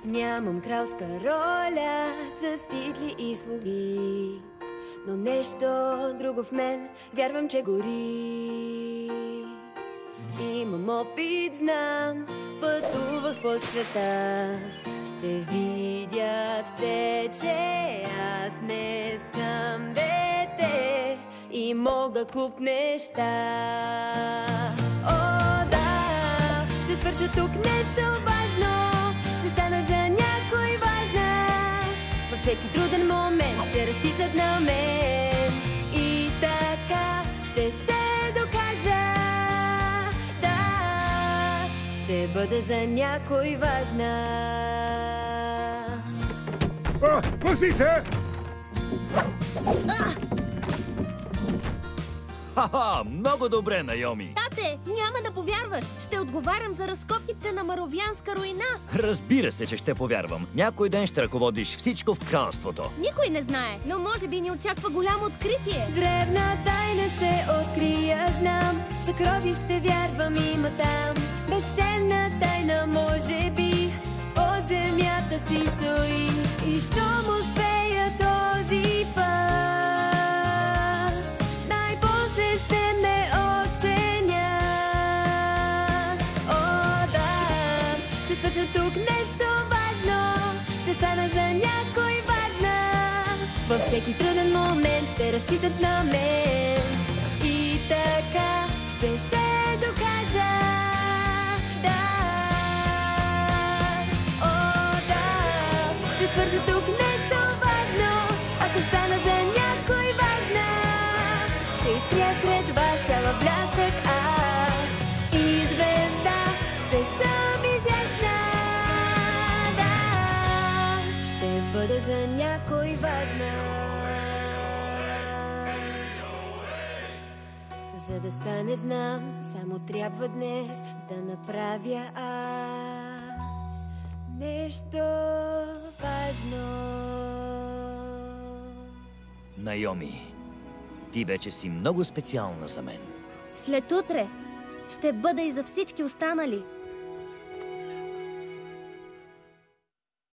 Нямам кралска роля с титли и слуги, но нещо друго в мен вярвам, че гори. Имам опит, знам, пътувах по света. Ще видят те, че аз не съм дете и мога куп неща. О, да, ще свърша тук нещо важно, ще стана за някой важна. Във всеки труден момент ще разчитат на мен и така ще се докажа. Да, ще бъда за някой важна. Пази се! Ха-ха, много добре, Найоми! Тате, няма да повярваш! Ще отговарям за разкопките на Маровянска руина! Разбира се, че ще повярвам. Някой ден ще ръководиш всичко в кралството. Никой не знае, но може би ни очаква голямо откритие. Древна тайна ще открия, знам. Съкровище вярвам има там. Безценна тайна може би под земята си стои. И щом успея този път, най-после ще ме оценят. О, да, ще свърша тук нещо важно, ще стана за някой важна. Във всеки труден момент ще разчитат на мен и така ще се докажа. Да, о, да, ще свърша тук нещо важно, ако стана за някой важна. Ще изкрия сред вас цяла блясък аз и звезда ще съм изящна. Да, ще бъда за някой важна. За да стане знам, само трябва днес да направя аз нещо важно. Найоми, ти вече си много специална за мен. След утре ще бъда и за всички останали.